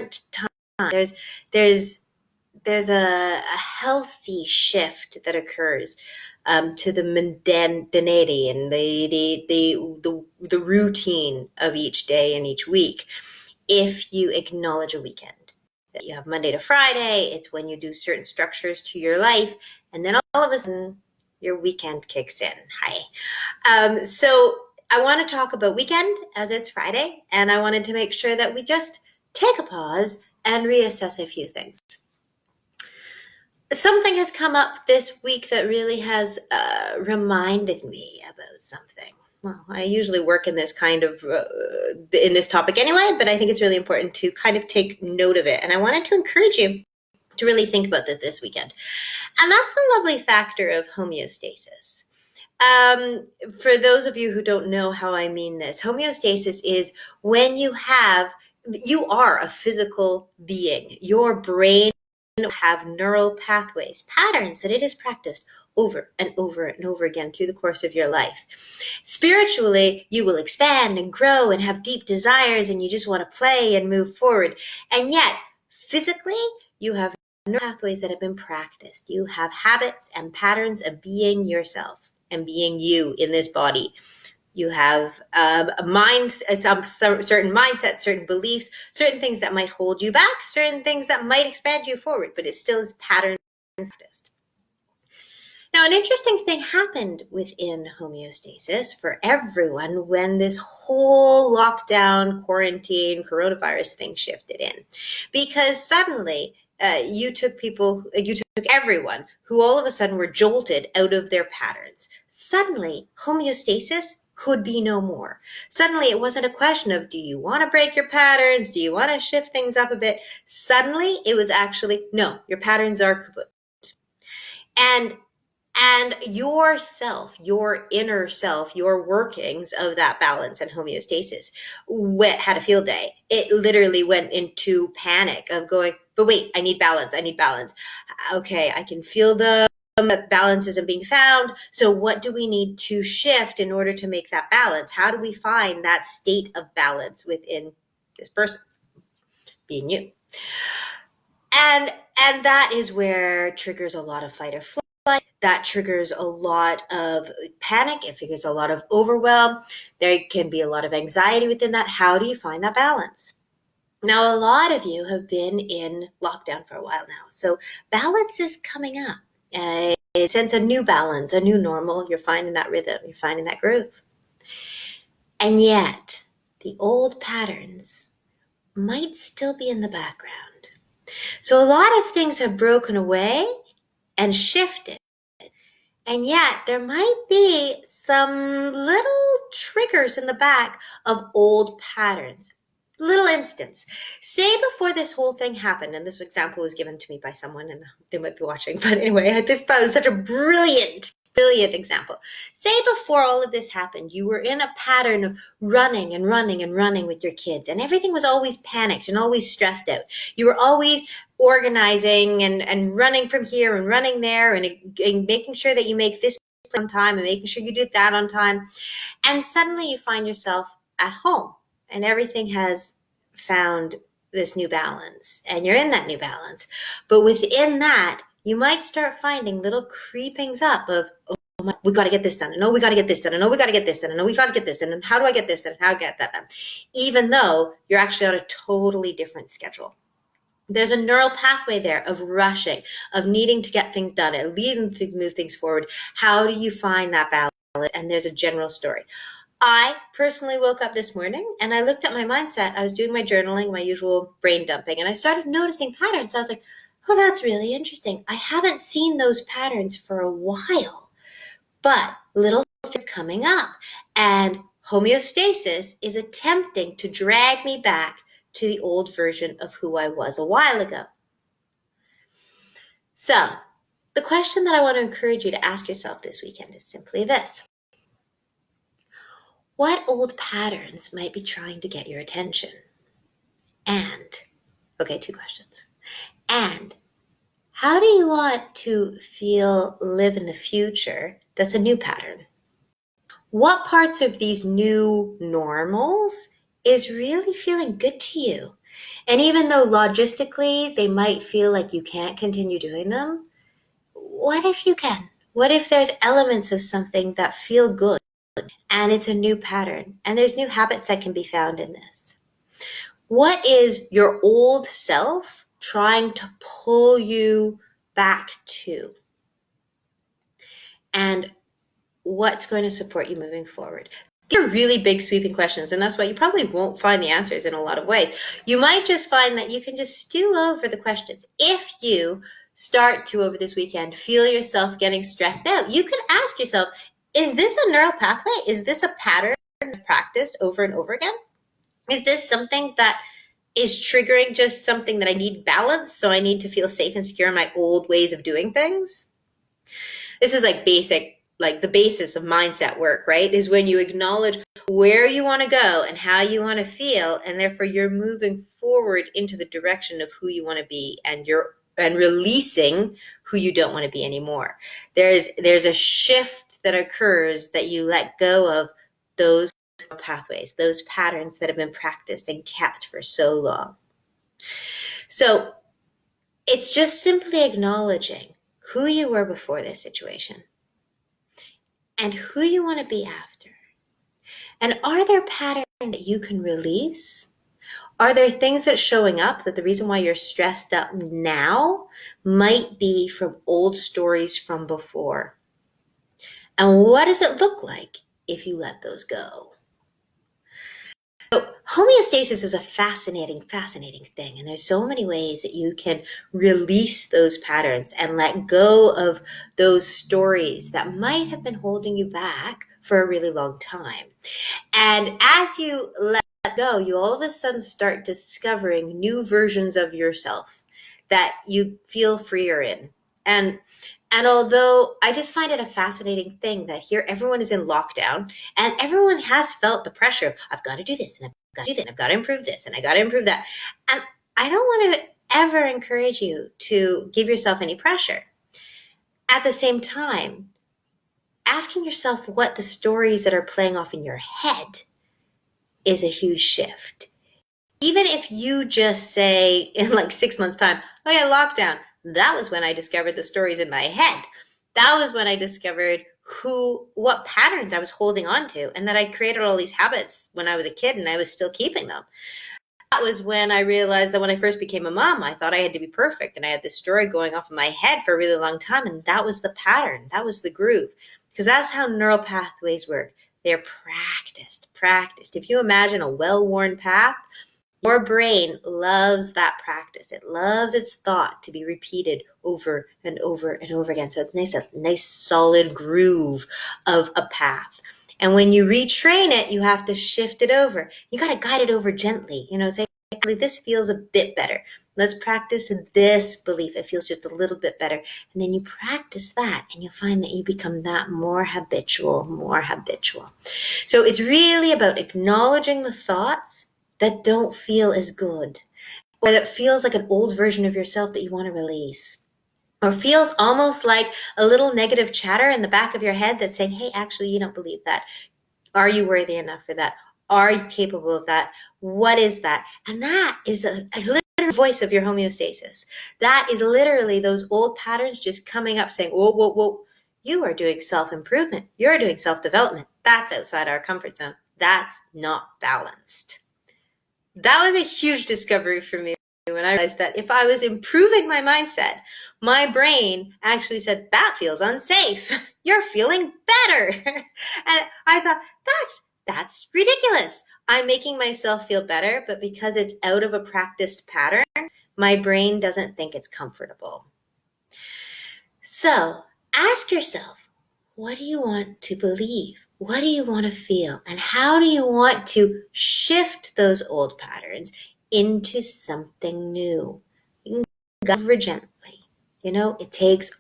different time. There's a healthy shift that occurs to the mundanity and the routine of each day and each week if you acknowledge a weekend. You have Monday to Friday, it's when you do certain structures to your life, and then all of a sudden your weekend kicks in. So I want to talk about weekend as it's Friday, and I wanted to make sure that we just take a pause and reassess a few things. Something has come up this week that really has reminded me about something. Well, I usually work in this kind of in this topic anyway, but I think it's really important to kind of take note of it. And I wanted to encourage you to really think about that this weekend. And that's the lovely factor of homeostasis. For those of you who don't know how I mean this, homeostasis is when you are a physical being. Your brain have neural pathways, patterns that it has practiced over and over and over again through the course of your life. Spiritually, you will expand and grow and have deep desires and you just want to play and move forward. And yet, physically, you have neural pathways that have been practiced. You have habits and patterns of being yourself and being you in this body. You have a mind, certain mindsets, certain beliefs, certain things that might hold you back, certain things that might expand you forward, but it still is patterns practiced. Now, an interesting thing happened within homeostasis for everyone when this whole lockdown, quarantine, coronavirus thing shifted in. Because suddenly you took everyone who all of a sudden were jolted out of their patterns. Suddenly, homeostasis could be no more. Suddenly, it wasn't a question of, do you want to break your patterns? Do you want to shift things up a bit? Suddenly, it was actually, no, your patterns are kaput. And yourself, your inner self, your workings of that balance and homeostasis had a field day. It literally went into panic of going, but wait, I need balance. Okay, I can feel that balance isn't being found. So what do we need to shift in order to make that balance? How do we find that state of balance within this person, being you? And that is where triggers a lot of fight or flight. That triggers a lot of panic. It triggers a lot of overwhelm. There can be a lot of anxiety within that. How do you find that balance? Now, a lot of you have been in lockdown for a while now. So balance is coming up. A sense of new balance, a new normal. You're finding that rhythm. You're finding that groove. And yet, the old patterns might still be in the background. So a lot of things have broken away and shifted. And yet there might be some little triggers in the back of old patterns. Little instance. Say before this whole thing happened, and this example was given to me by someone, and they might be watching, but anyway, I just thought it was such a brilliant example. Say before all of this happened, you were in a pattern of running and running and running with your kids, and everything was always panicked and always stressed out. You were always organizing and running from here and running there and making sure that you make this on time and making sure you do that on time. And suddenly you find yourself at home and everything has found this new balance and you're in that new balance. But within that, you might start finding little creepings up of, we got to get this done. And we got to get this done. And we got to get this done. And we got to get this done. And how do I get this done? How do I get that done? Even though you're actually on a totally different schedule. There's a neural pathway there of rushing, of needing to get things done and needing to move things forward. How do you find that balance? And there's a general story. I personally woke up this morning and I looked at my mindset. I was doing my journaling, my usual brain dumping, and I started noticing patterns. I was like, oh, that's really interesting. I haven't seen those patterns for a while, but little things are coming up. And homeostasis is attempting to drag me back to the old version of who I was a while ago. So, the question that I want to encourage you to ask yourself this weekend is simply this. What old patterns might be trying to get your attention? And, okay, 2 questions. And, how do you want to live in the future that's a new pattern? What parts of these new normals is really feeling good to you? And even though logistically they might feel like you can't continue doing them, what if you can? What if there's elements of something that feel good and it's a new pattern and there's new habits that can be found in this? What is your old self trying to pull you back to? And what's going to support you moving forward? These are really big, sweeping questions, and that's why you probably won't find the answers in a lot of ways. You might just find that you can just stew over the questions. If you start to, over this weekend, feel yourself getting stressed out, you can ask yourself, is this a neural pathway? Is this a pattern practiced over and over again? Is this something that is triggering just something that I need balance, so I need to feel safe and secure in my old ways of doing things? This is like basic, like the basis of mindset work, right? Is when you acknowledge where you want to go and how you want to feel, and therefore you're moving forward into the direction of who you want to be, and releasing who you don't want to be anymore. There's a shift that occurs that you let go of those pathways, those patterns that have been practiced and kept for so long. So it's just simply acknowledging who you were before this situation and who you want to be after. And are there patterns that you can release? Are there things that's showing up that the reason why you're stressed up now might be from old stories from before? And what does it look like if you let those go? So homeostasis is a fascinating, fascinating thing. And there's so many ways that you can release those patterns and let go of those stories that might have been holding you back for a really long time. And as you let go, you all of a sudden start discovering new versions of yourself that you feel freer in. And although I just find it a fascinating thing that here everyone is in lockdown and everyone has felt the pressure of, I've got to do this and I've got to do that and I've got to improve this and I got to improve that. And I don't want to ever encourage you to give yourself any pressure. At the same time, asking yourself what the stories that are playing off in your head is a huge shift. Even if you just say in like 6 months' time, oh yeah, lockdown, that was when I discovered the stories in my head. That was when I discovered what patterns I was holding on to, and that I created all these habits when I was a kid and I was still keeping them. That was when I realized that when I first became a mom, I thought I had to be perfect, and I had this story going off in my head for a really long time, and that was the pattern. That was the groove. Because that's how neural pathways work. They're practiced. If you imagine a well-worn path, your brain loves that practice. It loves its thought to be repeated over and over and over again. So it's a nice solid groove of a path. And when you retrain it, you have to shift it over. You got to guide it over gently. Say, this feels a bit better. Let's practice this belief. It feels just a little bit better. And then you practice that and you'll find that you become that more habitual. So it's really about acknowledging the thoughts that don't feel as good, or that feels like an old version of yourself that you want to release, or feels almost like a little negative chatter in the back of your head that's saying, hey, actually, you don't believe that. Are you worthy enough for that? Are you capable of that? What is that? And that is a literal voice of your homeostasis. That is literally those old patterns just coming up saying, whoa, whoa, whoa, you are doing self-improvement. You're doing self-development. That's outside our comfort zone. That's not balanced. That was a huge discovery for me when I realized that if I was improving my mindset, my brain actually said, that feels unsafe. You're feeling better. And I thought, that's ridiculous. I'm making myself feel better, but because it's out of a practiced pattern, my brain doesn't think it's comfortable. So ask yourself, what do you want to believe? What do you want to feel? And how do you want to shift those old patterns into something new? You can go over gently.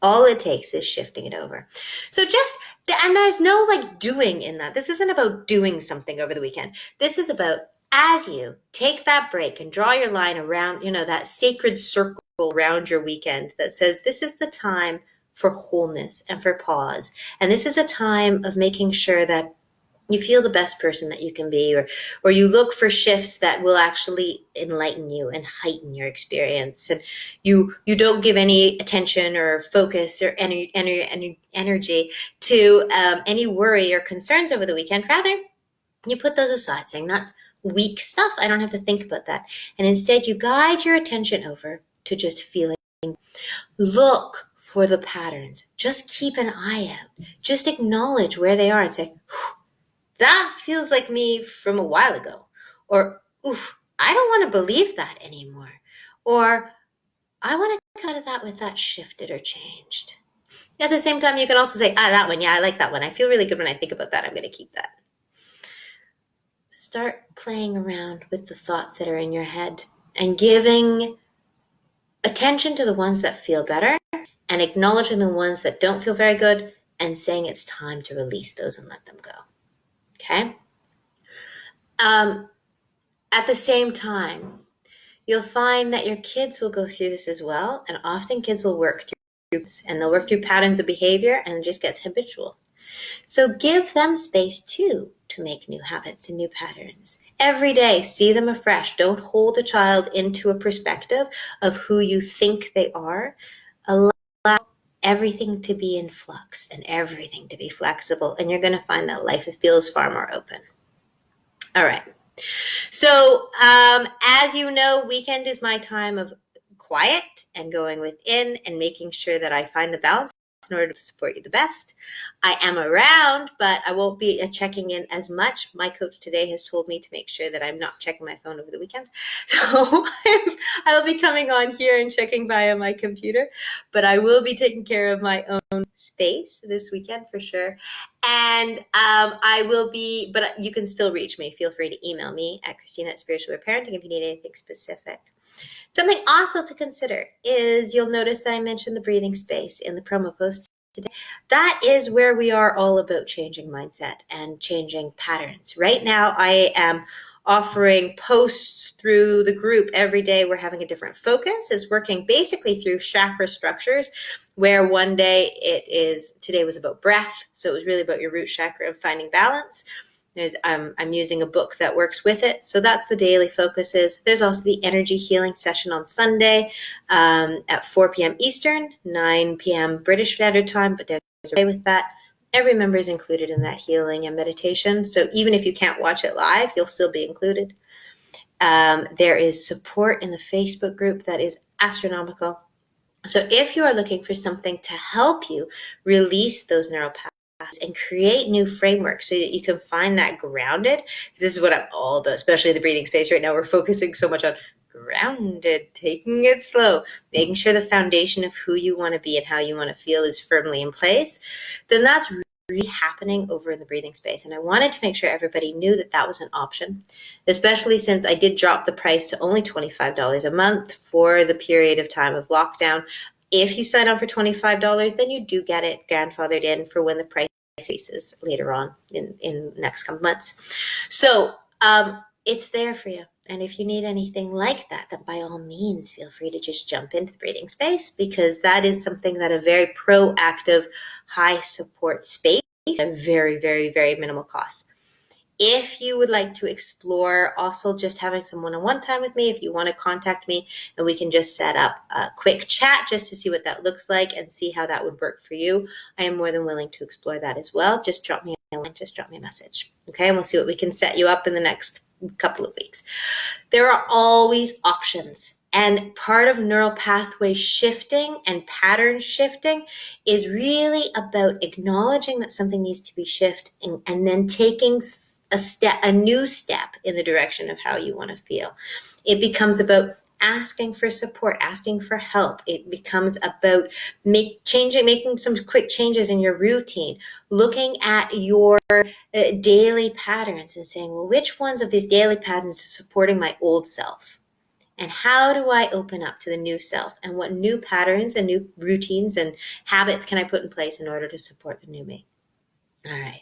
All it takes is shifting it over. So and there's no like doing in that. This isn't about doing something over the weekend. This is about, as you take that break and draw your line around, that sacred circle around your weekend that says, this is the time for wholeness and for pause. And this is a time of making sure that you feel the best person that you can be, or you look for shifts that will actually enlighten you and heighten your experience, and you don't give any attention or focus or energy to any worry or concerns over the weekend. Rather, you put those aside, saying that's weak stuff, I don't have to think about that, and instead you guide your attention over to just feeling. Look for the patterns, just keep an eye out, just acknowledge where they are and say, that feels like me from a while ago. Or, oof, I don't want to believe that anymore. Or, I want to come out of that with that shifted or changed. At the same time, you can also say, that one, yeah, I like that one. I feel really good when I think about that. I'm going to keep that. Start playing around with the thoughts that are in your head and giving attention to the ones that feel better and acknowledging the ones that don't feel very good and saying it's time to release those and let them go. Okay? Um, at the same time, you'll find that your kids will go through this as well, and often kids will work through and they'll work through patterns of behavior, and it just gets habitual. So give them space too to make new habits and new patterns. Every day, see them afresh. Don't hold a child into a perspective of who you think they are. Allow everything to be in flux and everything to be flexible, and you're going to find that life feels far more open. All right. So, as you know, weekend is my time of quiet and going within and making sure that I find the balance in order to support you the best. I am around, but I won't be checking in as much. My coach today has told me to make sure that I'm not checking my phone over the weekend. So I'll be coming on here and checking via my computer, but I will be taking care of my own space this weekend for sure. And I will be, but you can still reach me. Feel free to email me at Christina@spiritualparenting if you need anything specific. Something also to consider is you'll notice that I mentioned the breathing space in the promo post today. That is where we are all about changing mindset and changing patterns. Right now, I am offering posts through the group every day. We're having a different focus. It's working basically through chakra structures, where one day today was about breath. So it was really about your root chakra and finding balance. I'm using a book that works with it. So that's the daily focuses. There's also the energy healing session on Sunday at 4 p.m. Eastern, 9 p.m. British Standard Time, but there's a way with that. Every member is included in that healing and meditation. So even if you can't watch it live, you'll still be included. There is support in the Facebook group that is astronomical. So if you are looking for something to help you release those neural pathways and create new frameworks so that you can find that grounded, because this is what I'm all about, especially the breathing space right now. We're focusing so much on grounded, taking it slow, making sure the foundation of who you want to be and how you want to feel is firmly in place, then that's really happening over in the breathing space. And I wanted to make sure everybody knew that that was an option, especially since I did drop the price to only $25 a month for the period of time of lockdown. If you sign up for $25, then you do get it grandfathered in for when the price increases later on in next couple months. So it's there for you. And if you need anything like that, then by all means, feel free to just jump into the breathing space, because that is something that a very proactive, high support space at a very, very, very minimal cost. If you would like to explore also just having some one-on-one time with me, if you want to contact me and we can just set up a quick chat just to see what that looks like and see how that would work for you, I am more than willing to explore that as well. Just drop me a line, just drop me a message. Okay, and we'll see what we can set you up in the next couple of weeks. There are always options. And part of neural pathway shifting and pattern shifting is really about acknowledging that something needs to be shifted and then taking a new step in the direction of how you want to feel. It becomes about asking for support, asking for help. It becomes about making some quick changes in your routine, looking at your daily patterns and saying, well, which ones of these daily patterns are supporting my old self? And how do I open up to the new self? And what new patterns and new routines and habits can I put in place in order to support the new me? All right.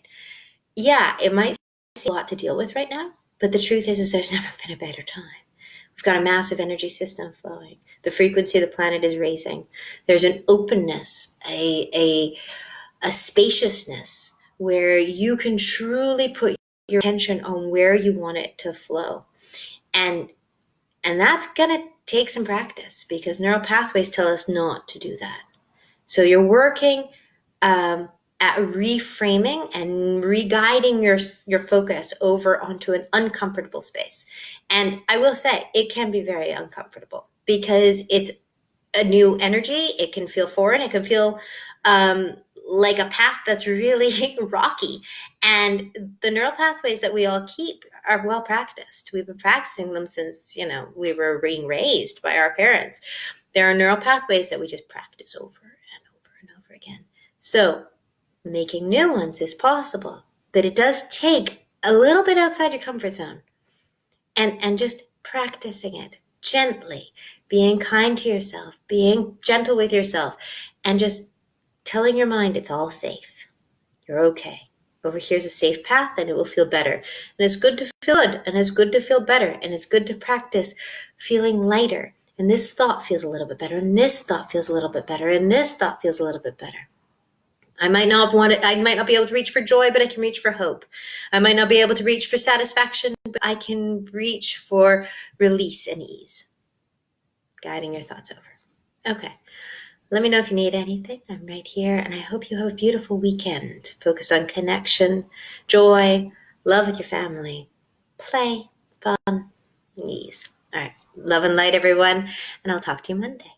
Yeah, it might seem a lot to deal with right now, but the truth is there's never been a better time. We've got a massive energy system flowing. The frequency of the planet is raising. There's an openness, a spaciousness where you can truly put your attention on where you want it to flow. And that's going to take some practice, because neural pathways tell us not to do that. So you're working at reframing and re-guiding your focus over onto an uncomfortable space. And I will say, it can be very uncomfortable because it's a new energy. It can feel foreign. It can feel like a path that's really rocky. And the neural pathways that we all keep are well practiced. We've been practicing them since, we were being raised by our parents. There are neural pathways that we just practice over and over and over again. So making new ones is possible, but it does take a little bit outside your comfort zone, and just practicing it gently, being kind to yourself, being gentle with yourself, and just telling your mind it's all safe. You're okay. Over here's a safe path, and it will feel better. And it's good to feel good, and it's good to feel better, and it's good to practice feeling lighter. And this thought feels a little bit better, and this thought feels a little bit better, and this thought feels a little bit better. I might not be able to reach for joy, but I can reach for hope. I might not be able to reach for satisfaction, but I can reach for release and ease. Guiding your thoughts over. Okay. Let me know if you need anything. I'm right here, and I hope you have a beautiful weekend focused on connection, joy, love with your family, play, fun, and ease. All right. Love and light, everyone, and I'll talk to you Monday.